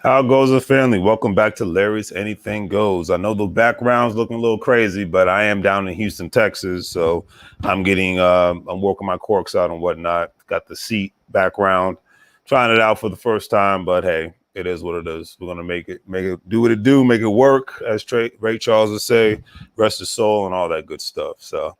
How goes the family? Welcome back to Larry's Anything Goes. I know the background's looking a little crazy, but I am down in Houston, Texas, so I'm working my corks out and whatnot. Got the seat background, trying it out for the first time, but hey, it is what it is. We're gonna make it do what it do, make it work, as Ray Charles would say, rest his soul and all that good stuff. So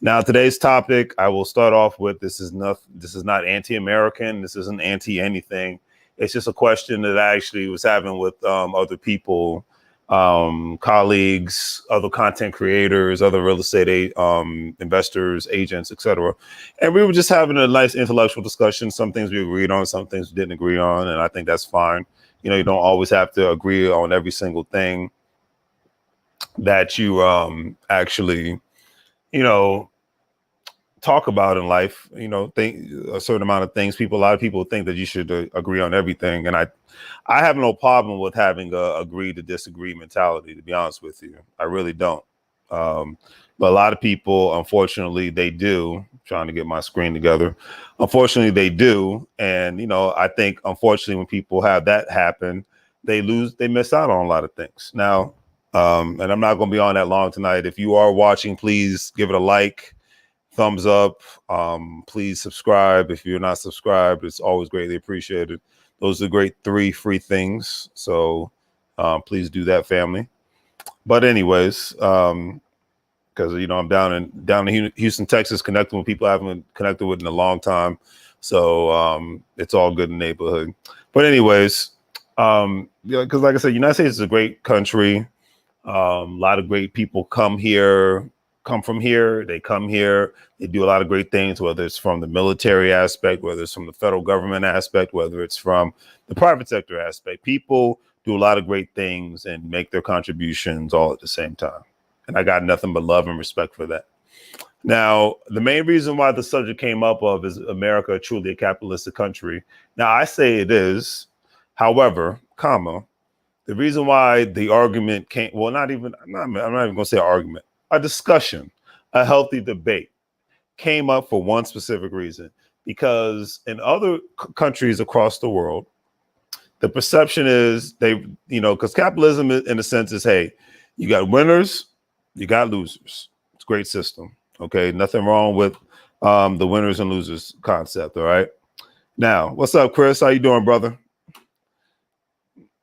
now today's topic, I will start off with this is not anti-American. This isn't anti-anything. It's just a question that I actually was having with other people, colleagues, other content creators, other real estate investors, agents, etc. And we were just having a nice intellectual discussion. Some things we agreed on, some things we didn't agree on, and I think that's fine. You know, you don't always have to agree on every single thing that you actually, you know, talk about in life. You know, think a certain amount of things. A lot of people think that you should agree on everything, and I have no problem with having a agree to disagree mentality. To be honest with you, I really don't. But a lot of people, unfortunately, they do. I'm trying to get my screen together. Unfortunately, they do, and you know, I think unfortunately, when people have that happen, they miss out on a lot of things. Now, and I'm not going to be on that long tonight. If you are watching, please give it a like, thumbs up. Please subscribe. If you're not subscribed, it's always greatly appreciated. Those are great 3 free things. So please do that, family. But anyways, because you know I'm down in Houston, Texas, connecting with people I haven't connected with in a long time. So it's all good in the neighborhood. But anyways, yeah, because like I said, United States is a great country. A lot of great people come from here. They come here. They do a lot of great things, whether it's from the military aspect, whether it's from the federal government aspect, whether it's from the private sector aspect. People do a lot of great things and make their contributions all at the same time. And I got nothing but love and respect for that. Now, the main reason why the subject came up of is America truly a capitalistic country? Now, I say it is. However, the reason why the argument came, well, I'm not even going to say argument, a discussion, a healthy debate came up for one specific reason. Because in other countries across the world, the perception is because capitalism in a sense is, hey, you got winners, you got losers. It's a great system. Okay. Nothing wrong with the winners and losers concept. All right. Now, what's up, Chris? How you doing, brother?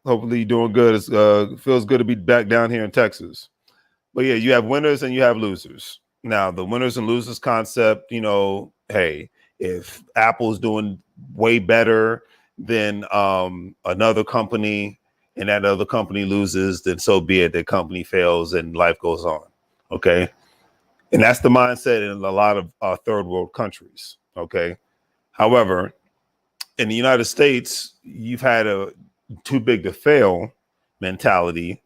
Hopefully you're doing good. It feels good to be back down here in Texas. But yeah, you have winners and you have losers. Now, the winners and losers concept, hey, if Apple's doing way better than another company and that other company loses, then so be it. The company fails and life goes on. Okay. And that's the mindset in a lot of third world countries. Okay. However, in the United States, you've had a too big to fail mentality.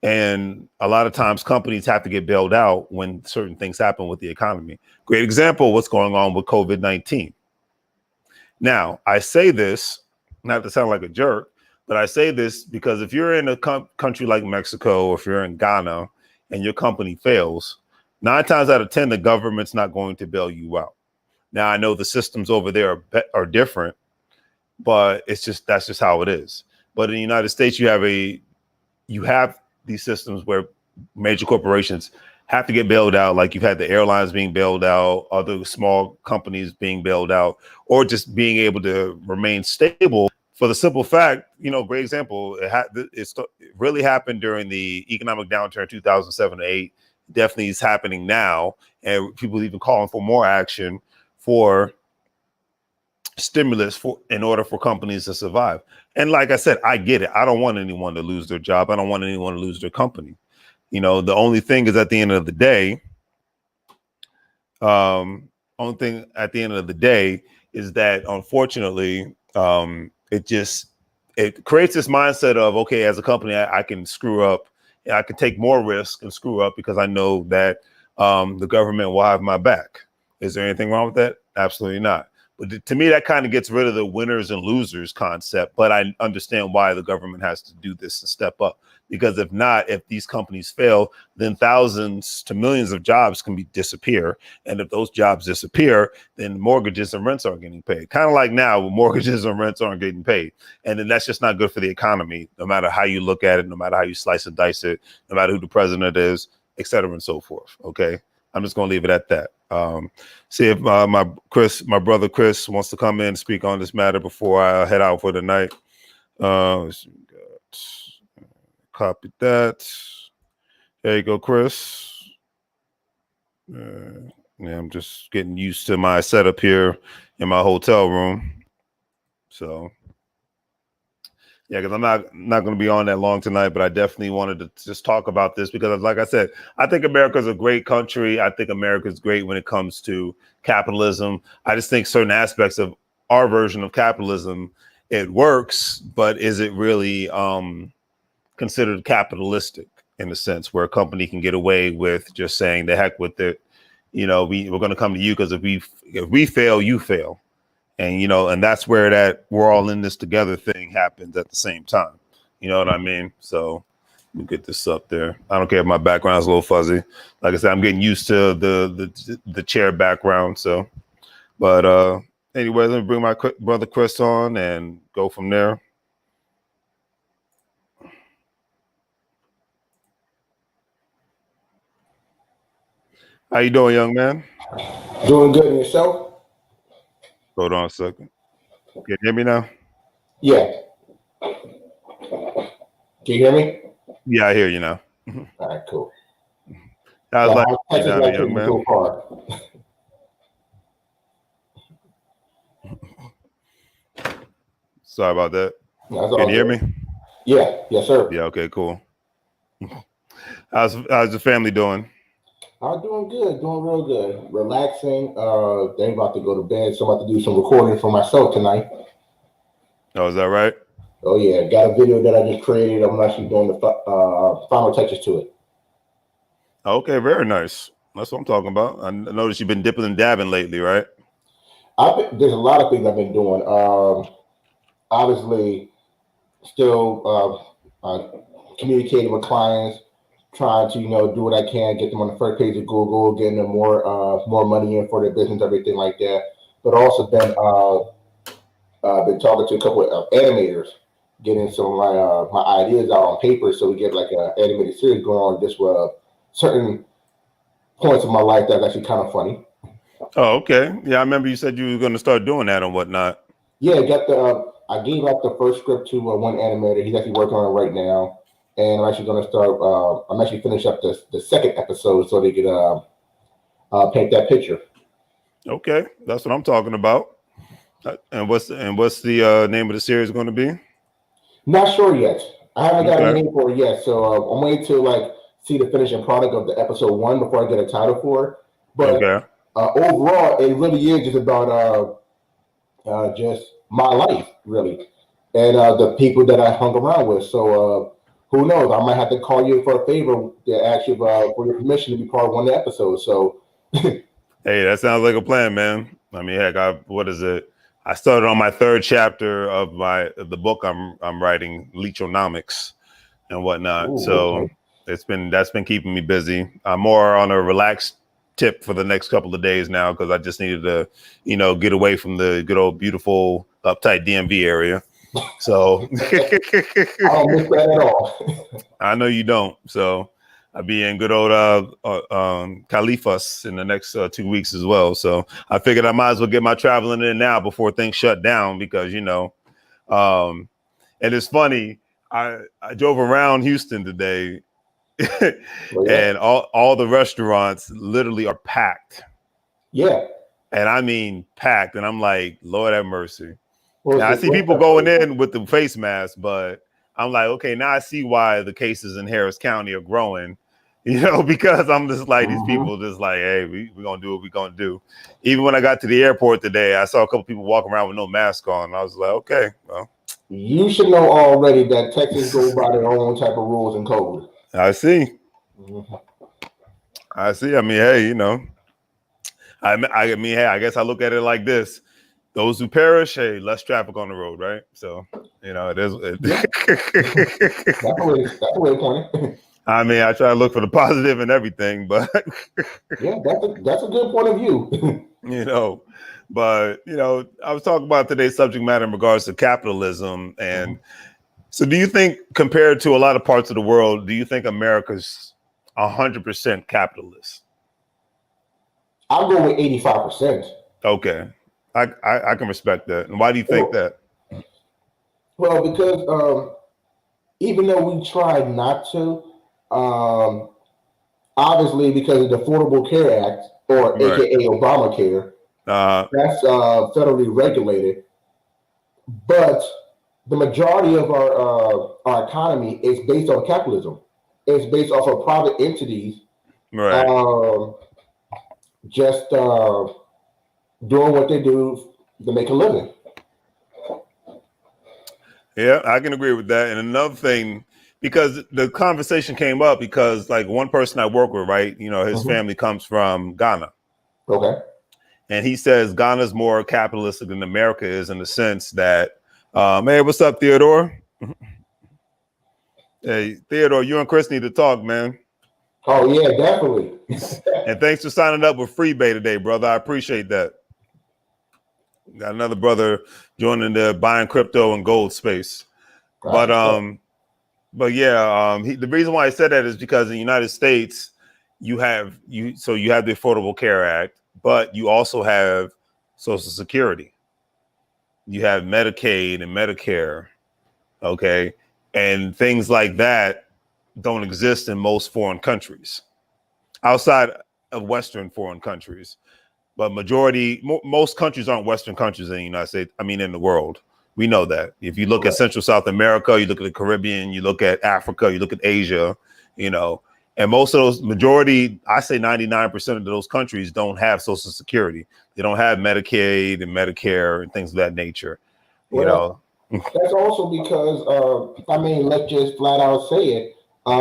And a lot of times companies have to get bailed out when certain things happen with the economy. Great example, what's going on with COVID-19. Now, I say this, not to sound like a jerk, but I say this because if you're in a country like Mexico, or if you're in Ghana and your company fails, 9 times out of 10, the government's not going to bail you out. Now, I know the systems over there are different, but that's just how it is. But in the United States, you have these systems where major corporations have to get bailed out. Like you've had the airlines being bailed out, other small companies being bailed out, or just being able to remain stable for the simple fact, great example. It really happened during the economic downturn, 2007-8. Definitely is happening now. And people even calling for more action for stimulus in order for companies to survive. And like I said, I get it. I don't want anyone to lose their job. I don't want anyone to lose their company. The only thing is at the end of the day, is that unfortunately, it creates this mindset of, okay, as a company, I can screw up. I can take more risk and screw up because I know that the government will have my back. Is there anything wrong with that? Absolutely not. But to me, that kind of gets rid of the winners and losers concept. But I understand why the government has to do this and step up. because if not, if these companies fail, then thousands to millions of jobs can disappear. And if those jobs disappear, then mortgages and rents aren't getting paid. Kind of like now, mortgages and rents aren't getting paid. And then that's just not good for the economy, no matter how you look at it, no matter how you slice and dice it, no matter who the president is, et cetera, and so forth. Okay. I'm just going to leave it at that. See if my brother Chris wants to come in and speak on this matter before I head out for the night. Copy that. There you go, Chris. Yeah, I'm just getting used to my setup here in my hotel room. So, yeah, because I'm not going to be on that long tonight, but I definitely wanted to just talk about this because, like I said, I think America's a great country. I think America's great when it comes to capitalism. I just think certain aspects of our version of capitalism, it works, but is it really considered capitalistic in a sense where a company can get away with just saying the heck with it? You know, we're going to come to you because if we fail, you fail. And, you know, and that's where that we're all in this together thing happens at the same time. You know what I mean? So let me get this up there. I don't care if my background's a little fuzzy. Like I said, I'm getting used to the chair background. So, but anyway, let me bring my brother Chris on and go from there. How you doing, young man? Doing good in yourself? Hold on a second. Can you hear me now? Yeah. Can you hear me? Yeah, I hear you now. All right, cool. I was like, down there, young man. So far. Sorry about that. Can you hear me? Yeah. Yes, sir. Yeah. Okay. Cool. How's the family doing? I'm doing good. Doing real good. Relaxing. They're about to go to bed, so I'm about to do some recording for myself tonight. Oh, is that right? Oh yeah, got a video that I just created. I'm actually doing the final touches to it. Okay, very nice. That's what I'm talking about. I noticed you've been dipping and dabbing lately, right? There's a lot of things I've been doing. Obviously, still communicating with clients, trying to do what I can, get them on the first page of Google, getting them more money in for their business, everything like that. But also been talking to a couple of animators, getting some of my ideas out on paper, so we get like an animated series going on just with certain points of my life that's actually kind of funny. Oh, okay. Yeah, I remember you said you were going to start doing that and whatnot. Yeah, I gave out the first script to one animator. He's actually working on it right now, and I'm actually going to start. I'm actually finish up the second episode so they could paint that picture. Okay, that's what I'm talking about. And what's the name of the series going to be? Not sure yet. I haven't got a name for it yet, so I'm waiting to see the finishing product of the episode 1 before I get a title for it. But overall, it really is just about just my life, really, and the people that I hung around with. So who knows? I might have to call you for a favor to ask you for your permission to be part of one of the episodes. So, hey, that sounds like a plan, man. I mean, heck, what is it? I started on my 3rd chapter of the book I'm writing, Leachonomics and whatnot. Ooh, so okay. that's been keeping me busy. I'm more on a relaxed tip for the next couple of days now because I just needed to, get away from the good old beautiful uptight DMV area. So I don't miss that at all. I know you don't. So I'll be in good old Califas in the next 2 weeks as well. So I figured I might as well get my traveling in now before things shut down because, and it's funny. I drove around Houston today and all the restaurants literally are packed. Yeah. And I mean packed. And I'm like, Lord have mercy. Now, I see people going in with the face mask, but I'm like, okay, now I see why the cases in Harris County are growing, because I'm just like, these people just like, hey, we're going to do what we're going to do. Even when I got to the airport today, I saw a couple people walking around with no mask on. I was like, okay, well. You should know already that Texas goes by their own type of rules and code. I see. I see. I mean, hey, I mean, hey, I guess I look at it like this. those who perish, hey, less traffic on the road, right? So, it is. Yeah. That's the way to point it. I mean, I try to look for the positive in everything, but yeah, that's a good point of view. But I was talking about today's subject matter in regards to capitalism, and so do you think, compared to a lot of parts of the world, do you think America's 100% capitalist? I'll go with 85%. Okay, I can respect that. And why do you think that? Well, because even though we try not to, obviously because of the Affordable Care Act, or AKA Obamacare, that's federally regulated. But the majority of our economy is based on capitalism. It's based off of private entities, just doing what they do to make a living. Yeah, I can agree with that. And another thing, because the conversation came up because like one person I work with, right, his family comes from Ghana. Okay. And he says Ghana's more capitalistic than America is, in the sense that, hey, what's up, Theodore? Hey, Theodore, you and Chris need to talk, man. Oh, yeah, definitely. And thanks for signing up with Freebay today, brother. I appreciate that. Got another brother joining the buying crypto and gold space. But yeah, the reason why I said that is because in the United States, you have the Affordable Care Act, but you also have Social Security. You have Medicaid and Medicare, okay? And things like that don't exist in most foreign countries, outside of Western foreign countries. But most countries aren't Western countries in the United States. I mean, in the world. We know that. If you look at Central South America, you look at the Caribbean, you look at Africa, you look at Asia, and most of those, majority, I say 99% of those countries don't have Social Security. They don't have Medicaid and Medicare and things of that nature. That's also because, let's just flat out say it. A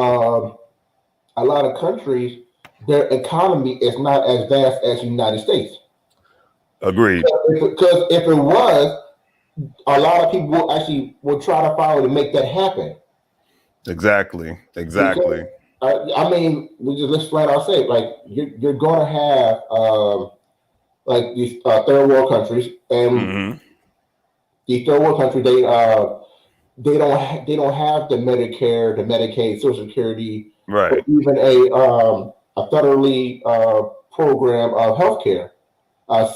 lot of countries, their economy is not as vast as the United States. Agreed. Because if it was, a lot of people will try to follow to make that happen. Exactly. Because, let's flat out say it, like you're going to have like these third world countries, and the third world country they don't have the Medicare, the Medicaid, Social Security, right? Or even a federally program of healthcare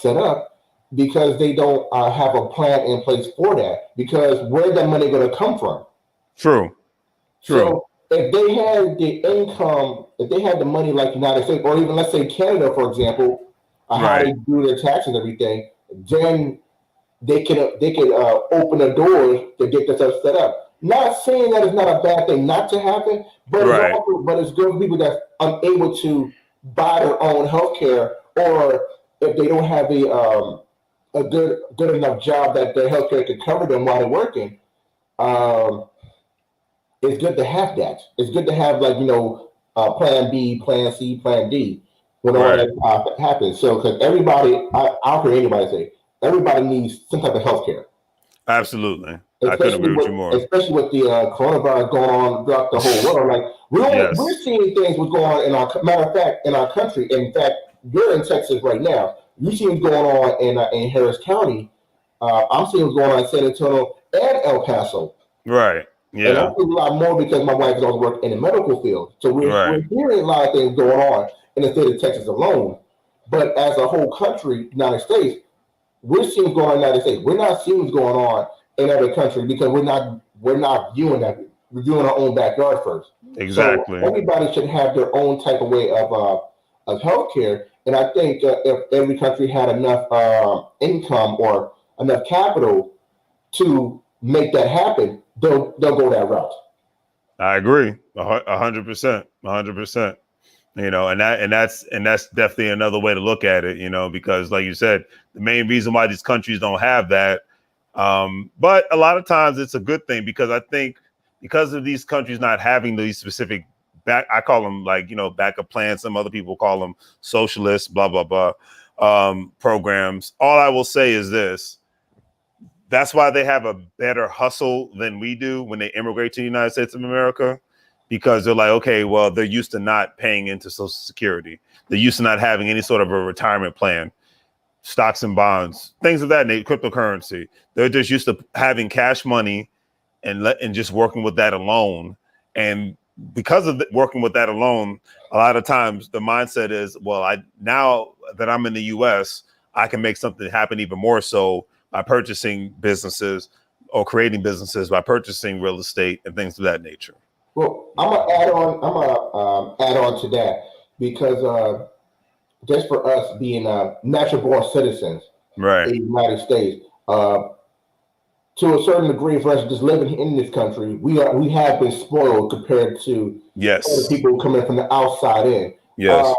set up, because they don't have a plan in place for that. Because where's that money going to come from? True. So if they had the income, if they had the money like the United States, or even let's say Canada, for example, how they do their taxes and everything, then they can open the doors to get this set up. Not saying that it's not a bad thing not to happen, but it's good for people that's unable to buy their own healthcare, or if they don't have a good enough job that their healthcare can cover them while they're working. It's good to have that. It's good to have plan B, plan C, plan D when all that happens. So because everybody, I don't care anybody say, everybody needs some type of healthcare. Absolutely. I couldn't agree with you more. Especially with the coronavirus going on throughout the whole world. Like we're seeing things what's going on in our, matter of fact, in our country. In fact, you're in Texas right now. You see what's going on in Harris County. I'm seeing what's going on in San Antonio and El Paso. Right. Yeah. And I'm seeing a lot more because my wife is also working in the medical field. So we're hearing a lot of things going on in the state of Texas alone. But as a whole country, United States, we're seeing what's going on in the United States. We're not seeing what's going on in every country because we're not viewing that. We're viewing our own backyard first. Exactly. So everybody should have their own type of way of healthcare. And I think if every country had enough income or enough capital to make that happen, they'll go that route. I agree, 100%, 100%. And that's definitely another way to look at it. Because like you said, the main reason why these countries don't have that, but a lot of times it's a good thing, because I think because of these countries not having these specific I call them backup plans. Some other people call them socialist, blah blah blah, programs. All I will say is this: that's why they have a better hustle than we do when they immigrate to the United States of America, because they're like, okay, well, they're used to not paying into Social Security. They're used to not having any sort of a retirement plan, stocks and bonds, things of that nature, cryptocurrency. They're just used to having cash money and just working with that alone. And because of working with that alone, a lot of times the mindset is, well, now that I'm in the US, I can make something happen even more so by purchasing businesses or creating businesses, by purchasing real estate and things of that nature. Well, I'm gonna add on to that, because just for us being natural born citizens right. in the United States, to a certain degree, for us just living in this country, we have been spoiled compared to other people coming from the outside in. Yes.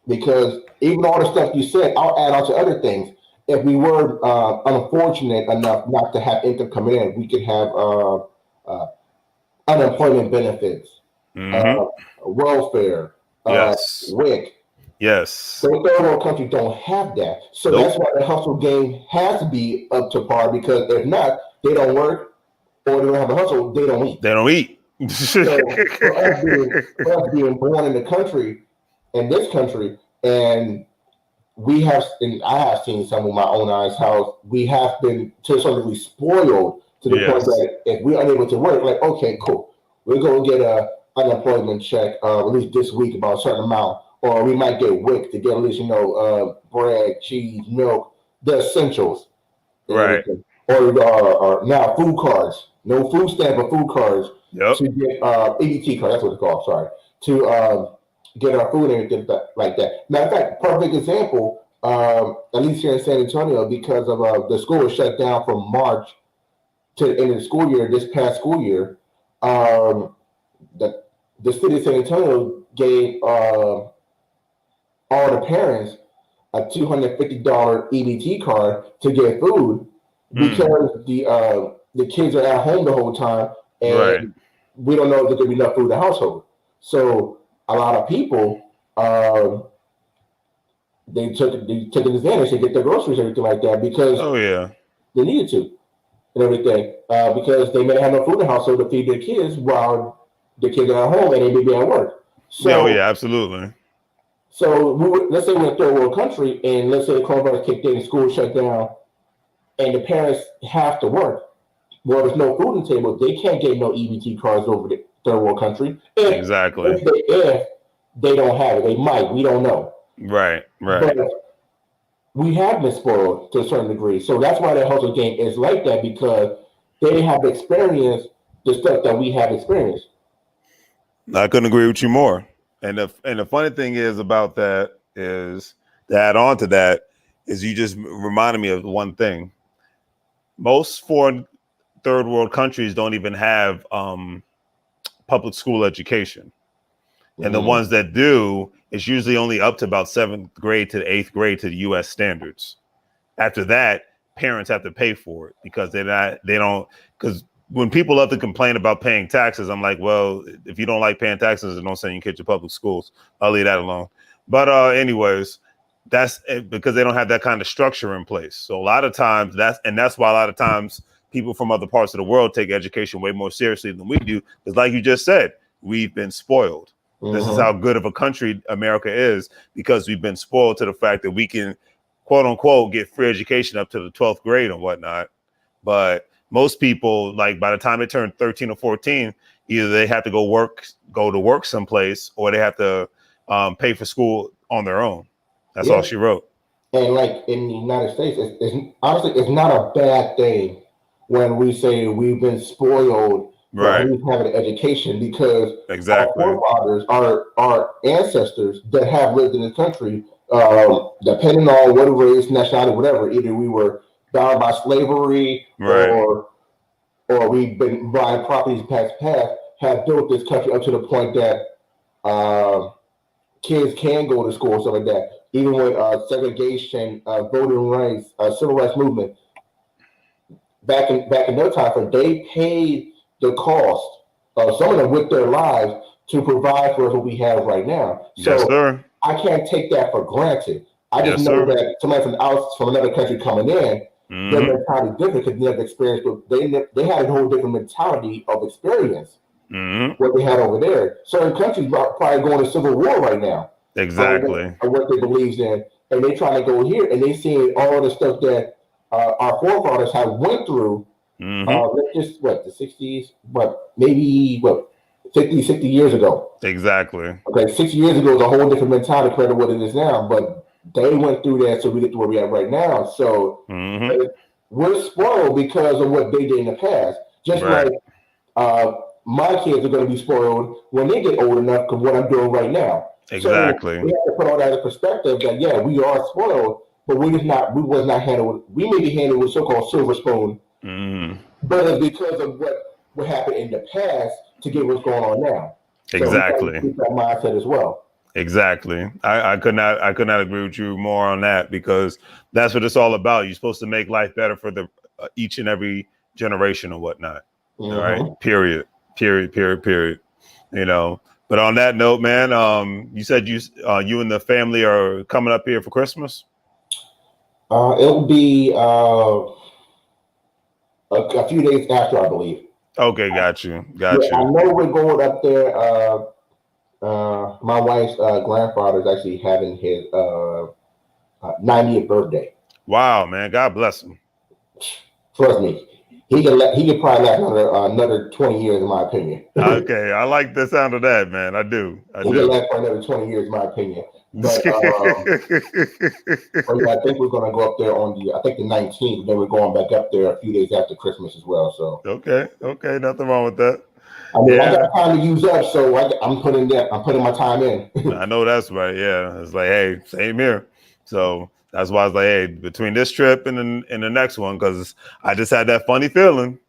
Because even all the stuff you said, I'll add on to other things. If we were unfortunate enough not to have income coming in, we could have unemployment benefits, welfare, WIC. Yes. So third world countries don't have that. So that's why the hustle game has to be up to par, because if not, they don't work, or they don't have a hustle, they don't eat. They don't eat. So for us being born in the country, in this country, and I have seen some with my own eyes how we have been to a certain degree spoiled to the point that if we're unable to work, like, okay, cool, we're going to get a unemployment check at least this week about a certain amount, or we might get WIC to get at least, bread, cheese, milk, the essentials. Right. Or now food cards, no food stamp, but food cards to get EBT card, that's what it's called, sorry, to get our food and everything like that. Matter of fact, perfect example, at least here in San Antonio, because of the school was shut down from March to the end of the school year, this past school year. The city of San Antonio gave all the parents a $250 EBT card to get food, because the kids are at home the whole time, and we don't know if there's going to be enough food in the household. So a lot of people, they took advantage to get their groceries and everything like that, because they needed to and everything, because they may have no food in the household to feed their kids while the kids are at home and they may be at work. So, absolutely. So let's say we're a third world country, and let's say the coronavirus kicked in, school shut down, and the parents have to work. Well, there's no food on the table. They can't get no EBT cards over the third world country. If they don't have it, they might. We don't know. Right. But we have been spoiled to a certain degree. So that's why the hustle game is like that, because they have experienced the stuff that we have experienced. I couldn't agree with you more. And the funny thing is about that is, to add on to that, is you just reminded me of one thing. Most foreign third world countries don't even have public school education. And the ones that do, it's usually only up to about 7th grade to 8th grade to the US standards. After that, parents have to pay for it, because because when people love to complain about paying taxes, I'm like, well, if you don't like paying taxes, then don't send your kids to public schools. I'll leave that alone. But anyways, that's because they don't have that kind of structure in place. So a lot of times that's why a lot of times people from other parts of the world take education way more seriously than we do. Because like you just said, we've been spoiled. This is how good of a country America is, because we've been spoiled to the fact that we can, quote unquote, get free education up to the 12th grade and whatnot. But most people, like, by the time they turn 13 or 14, either they have to go to work someplace, or they have to pay for school on their own. That's all she wrote. And like in the United States, it's honestly, it's not a bad thing when we say we've been spoiled, right, we have an education, because our forefathers, our ancestors that have lived in this country, depending on what race, nationality, whatever, either we were bound by slavery, or we've been buying properties past, have built this country up to the point that kids can go to school, stuff like that. Even with segregation, voting rights, civil rights movement, back in their time, they paid the cost of some of them with their lives to provide for us what we have right now. So I can't take that for granted. I just know that somebody from another country coming in, Their mentality different because they never experienced, but they had a whole different mentality of experience. What they had over there. Certain countries are probably going to civil war right now. Exactly. Or what they believe in, and they trying to go here, and they seeing all the stuff that our forefathers have went through. Let's just the 60s, but maybe 50, 60 years ago. Exactly. Okay, 60 years ago was a whole different mentality compared to what it is now, but they went through that, so we get to where we are right now. So we're spoiled because of what they did in the past. Just like my kids are going to be spoiled when they get old enough because what I'm doing right now. Exactly. So we have to put all that in perspective that we are spoiled, but we was not handled. We may be handled with so-called silver spoon, but it's because of what happened in the past to get what's going on now. Exactly. So we got that mindset as well. Exactly. I could not agree with you more on that, because that's what it's all about. You're supposed to make life better for the each and every generation or whatnot. All right. Period. You know. But on that note, man, you said you and the family are coming up here for Christmas. It'll be a few days after, I believe. Okay, got you. I know we're going up there. My wife's grandfather is actually having his 90th birthday. Wow, man! God bless him. Trust me, he could probably last another 20 years, in my opinion. Okay, I like the sound of that, man. I do. He could last for another 20 years, in my opinion. But I think we're going to go up there on the 19th. Then we're going back up there a few days after Christmas as well. So okay, nothing wrong with that. I mean, I got time to use up, so I'm putting my time in. I know that's right. Yeah, it's like, hey, same here. So that's why I was like, hey, between this trip and the next one, because I just had that funny feeling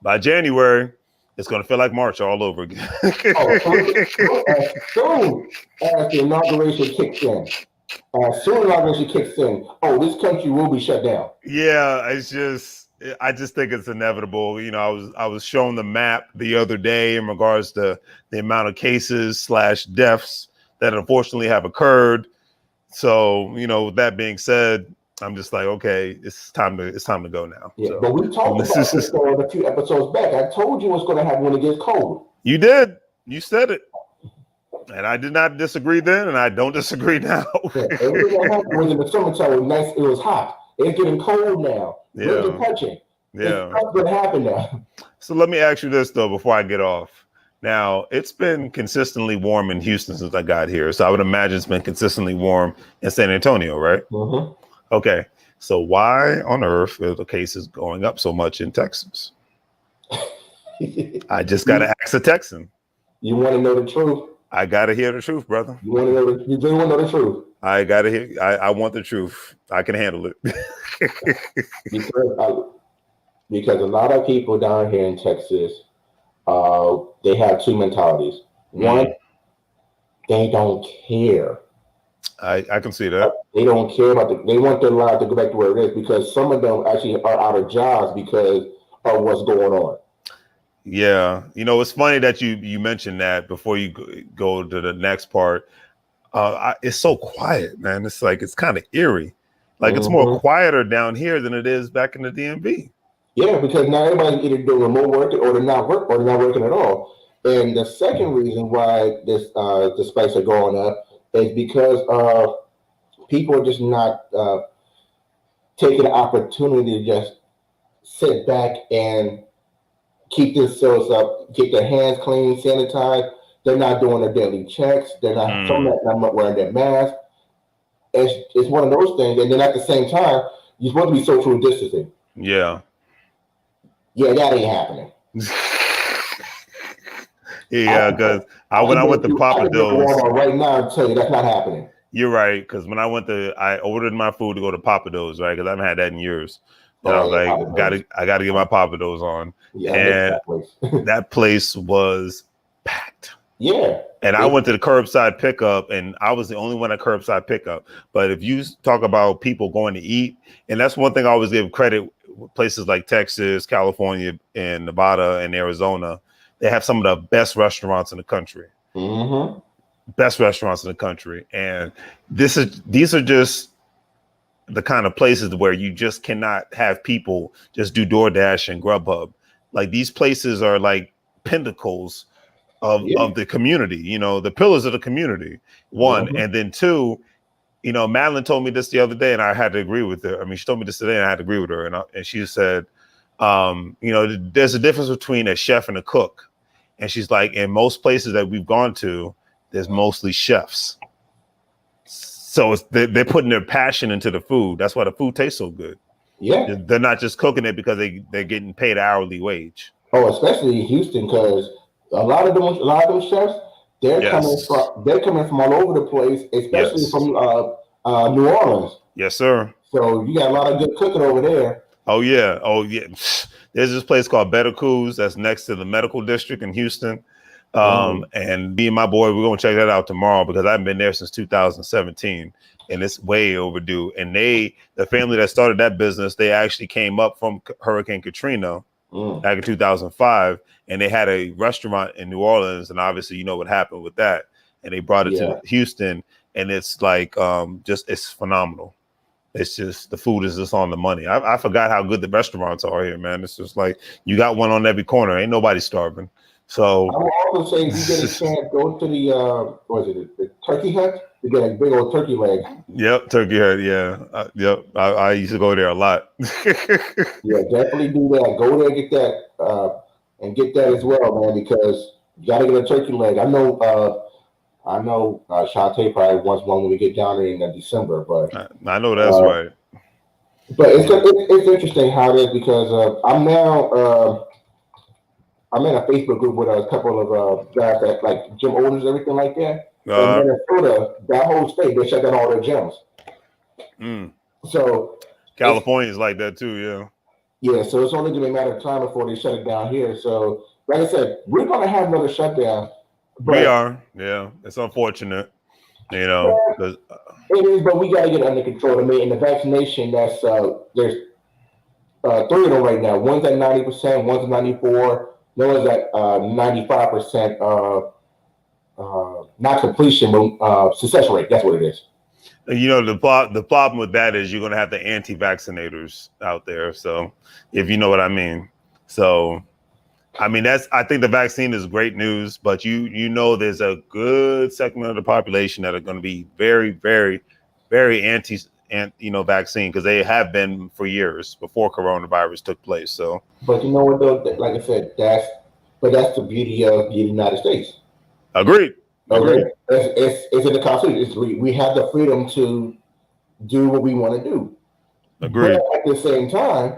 by January, it's going to feel like March all over again. As soon as the inauguration kicks in, this country will be shut down. Yeah, I just think it's inevitable. You know, I was shown the map the other day in regards to the amount of cases / deaths that unfortunately have occurred. So, you know, with that being said, I'm just like, okay, it's time to go now. Yeah, so, but we talked about this a few episodes back. I told you what's going to happen when it gets cold. You did. You said it. And I did not disagree then, and I don't disagree now. Everything that happened was in the summertime. It was nice. It was hot. It's getting cold now. Yeah. Touching. Yeah. It's going to happen now. So let me ask you this, though, before I get off. Now, it's been consistently warm in Houston since I got here. So I would imagine it's been consistently warm in San Antonio, right? Okay. So why on earth are the cases going up so much in Texas? I just got to ask a Texan. You want to know the truth? I got to hear the truth, brother. You do want to know the truth? I got to hear. I want the truth. I can handle it. because a lot of people down here in Texas, they have two mentalities. One, they don't care. I can see that. They don't care about they want their life to go back to where it is, because some of them actually are out of jobs because of what's going on. Yeah. You know, it's funny that you mentioned that before you go to the next part. It's so quiet, man. It's like, it's kind of eerie. Like it's more quieter down here than it is back in the DMV. Yeah, because now everybody's either doing remote work or they're not working at all. And the second reason why the spikes are going up is because people are just not taking the opportunity to just sit back and keep themselves up, keep their hands clean, sanitized. They're not doing their daily checks. They're not. Some of them not wearing their mask. It's one of those things. And then at the same time, you're supposed to be social distancing. Yeah. Yeah, that ain't happening. Yeah, because when I went to Papa Do's right now, I'll tell you that's not happening. You're right, because when I ordered my food to go to Papa Do's, right? Because I haven't had that in years. And I was like, I gotta get my Papa Do's on. Yeah, and that place was packed. Yeah. And I went to the curbside pickup, and I was the only one at curbside pickup. But if you talk about people going to eat, and that's one thing I always give credit, places like Texas, California, and Nevada, and Arizona, they have some of the best restaurants in the country. Best restaurants in the country. And these are just the kind of places where you just cannot have people just do DoorDash and Grubhub. Like these places are like pinnacles of the community, you know, the pillars of the community. One, and then two, you know, Madeline told me this the other day, and I had to agree with her. I mean, she told me this today, and I had to agree with her. And she said, you know, there's a difference between a chef and a cook. And she's like, in most places that we've gone to, there's mostly chefs. So they're putting their passion into the food. That's why the food tastes so good. Yeah, they're not just cooking it because they're getting paid hourly wage. Oh, especially in Houston, because a lot of them chefs, they're coming from all over the place, especially from New Orleans. Yes, sir. So you got a lot of good cooking over there. Oh yeah. There's this place called Better Coups that's next to the medical district in Houston. And me and my boy, we're gonna check that out tomorrow because I haven't been there since 2017 and it's way overdue. And the family that started that business, they actually came up from Hurricane Katrina back in 2005, and they had a restaurant in New Orleans, and obviously you know what happened with that, and they brought it to Houston, and it's like it's phenomenal. It's just the food is just on the money. I forgot how good the restaurants are here, man. It's just like you got one on every corner. Ain't nobody starving. So I would also say if you get a chance, go to the Turkey Hut to get a big old turkey leg. Yep, Turkey Hut. Yeah, yep. I used to go there a lot. Yeah, definitely do that. Go there and get that and get that as well, man, because you got to get a turkey leg. I know Shantae probably wants one when we get down there in December, but I know that's right. But it's interesting how it is because I'm in a Facebook group with a couple of guys that like gym owners and everything like that. In Minnesota, that whole state, they shut down all their gyms. So California is like that too, yeah. Yeah, so it's only going to be a matter of time before they shut it down here. So, like I said, we're going to have another shutdown. We are, yeah. It's unfortunate, you know. It is, but we got to get it under control. I mean, in the vaccination, there's 3 of them right now. One's at 90%, one's at 94%. No one's at 95% not completion, but success rate. That's what it is. You know, the problem with that is you're going to have the anti-vaccinators out there. So if you know what I mean. So, I mean, I think the vaccine is great news, but you know, there's a good segment of the population that are going to be very, very, very vaccine because they have been for years before coronavirus took place. So, but you know what though, like I said, that's the beauty of the United States. Agreed. Okay, it's in the Constitution. We have the freedom to do what we want to do. Agreed. But at the same time,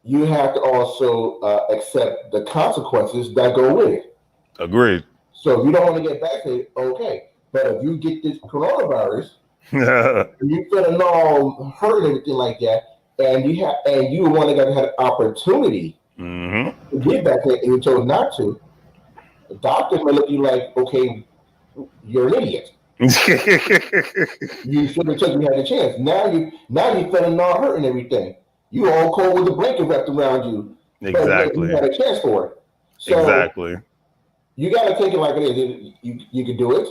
you have to also accept the consequences that go with it. Agreed. So if you don't want to get vaccinated, okay. But if you get this coronavirus, and you feeling all hurt and everything like that, and you want to have an opportunity to get vaccinated and you chose not to, the doctors may look at you like, okay, you're an idiot. You should have taken had a chance. Now you feeling all hurt and everything. You all cold with a blanket wrapped around you. Exactly. You had a chance for it. So exactly. You got to take it like it is. You can do it.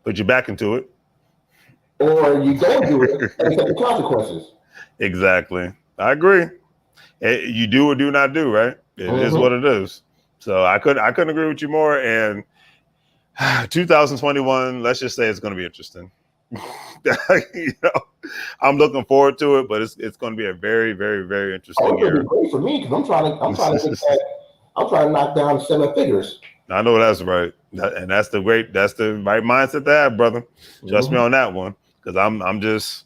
Put your back into it. Or you don't do it and accept the consequences. Exactly. I agree. You do or do not do, right? It is what it is. So I couldn't agree with you more. And 2021, let's just say it's going to be interesting. You know, I'm looking forward to it, but it's going to be a very, very, very interesting year. It'll be great for me because I'm trying to knock down 7 figures. I know that's right, and that's the right mindset to have, brother. Trust me on that one, because I'm just,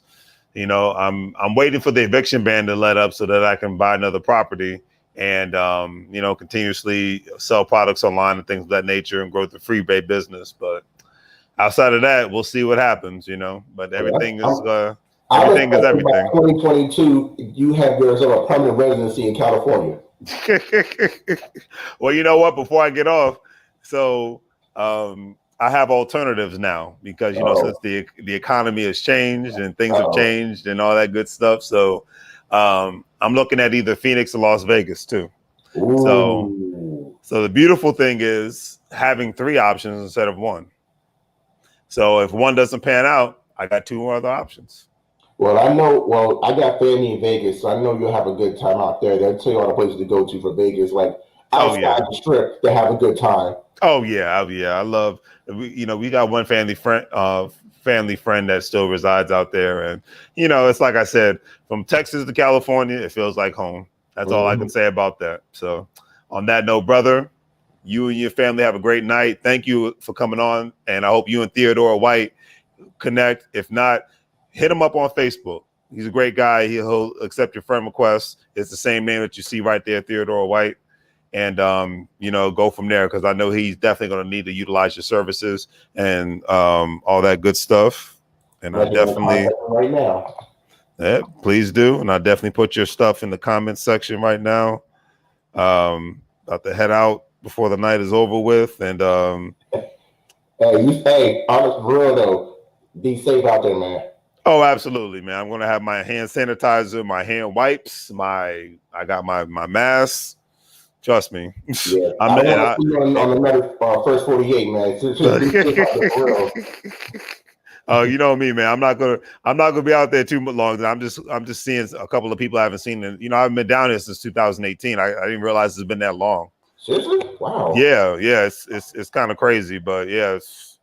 you know, I'm waiting for the eviction ban to let up so that I can buy another property and you know, continuously sell products online and things of that nature and grow the freebie business. But outside of that, we'll see what happens, you know. But everything is everything. 2022, you have your permanent residency in California. Well, you know what? Before I get off, so I have alternatives now because you know since the economy has changed and things have changed and all that good stuff. So I'm looking at either Phoenix or Las Vegas too. Ooh. So the beautiful thing is having 3 options instead of 1. So if one doesn't pan out, I got 2 other options. Well, I know. Well, I got family in Vegas, so I know you'll have a good time out there. They'll tell you all the places to go to for Vegas, like outside the strip, to have a good time. Oh yeah, I love. We got one family friend that still resides out there, and it's like I said, from Texas to California, it feels like home. That's all I can say about that. So, on that note, brother, you and your family have a great night. Thank you for coming on, and I hope you and Theodore White connect. If not, hit him up on Facebook. He's a great guy. He'll accept your friend requests. It's the same name that you see right there, Theodore White. And go from there, because I know he's definitely going to need to utilize your services and all that good stuff. And I definitely right now. Yeah, please do. And I definitely put your stuff in the comments section right now. About to head out before the night is over with. And hey, honest, real though, be safe out there, man. Oh, absolutely, man. I'm gonna have my hand sanitizer, my hand wipes, I got my mask. Trust me. Yeah, I want to see you on another first 48, man. Oh, you know me, man. I'm not gonna be out there too long. I'm just seeing a couple of people I haven't seen, and I haven't been down here since 2018. I didn't realize it's been that long. Seriously? Wow. Yeah. It's kind of crazy, but yeah, it's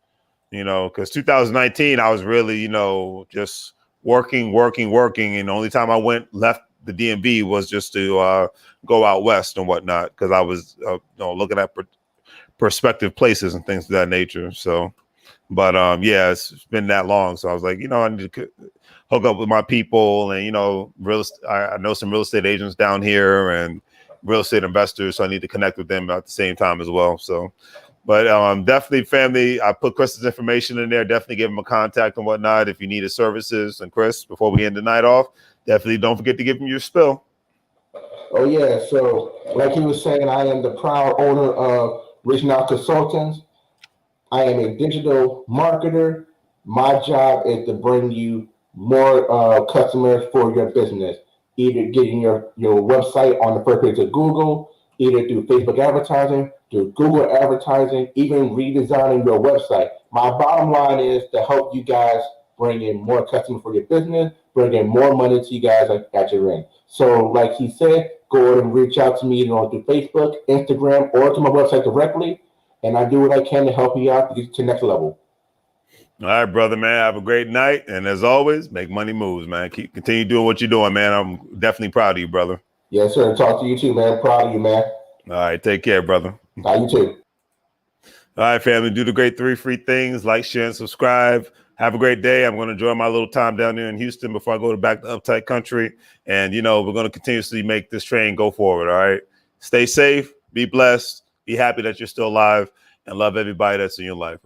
because 2019 I was really just working, and the only time I left the DMV was just to go out west and whatnot, because I was looking at prospective places and things of that nature. So, but yeah, it's been that long. So I was like, I need to hook up with my people, and I know some real estate agents down here and real estate investors, so I need to connect with them at the same time as well. So, but definitely, family, I put Chris's information in there. Definitely give him a contact and whatnot if you need his services. And Chris, before we end the night off, definitely don't forget to give him your spill. Oh yeah, so like he was saying, I am the proud owner of Reaching Out Consultants. I am a digital marketer. My job is to bring you more customers for your business, either getting your website on the first page of Google, either through Facebook advertising, through Google advertising, even redesigning your website. My bottom line is to help you guys bring in more customers for your business, bring in more money to you guys at your end. So like he said, go ahead and reach out to me either through Facebook, Instagram, or to my website directly. And I do what I can to help you out to get to the next level. All right, brother, man. Have a great night. And as always, make money moves, man. Continue doing what you're doing, man. I'm definitely proud of you, brother. Yes, sir. Talk to you too, man. Proud of you, man. All right. Take care, brother. You too. All right, family. Do the great 3 free things. Like, share, and subscribe. Have a great day. I'm going to enjoy my little time down there in Houston before I go back to uptight country. And, we're going to continuously make this train go forward. All right. Stay safe. Be blessed. Be happy that you're still alive, and love everybody that's in your life.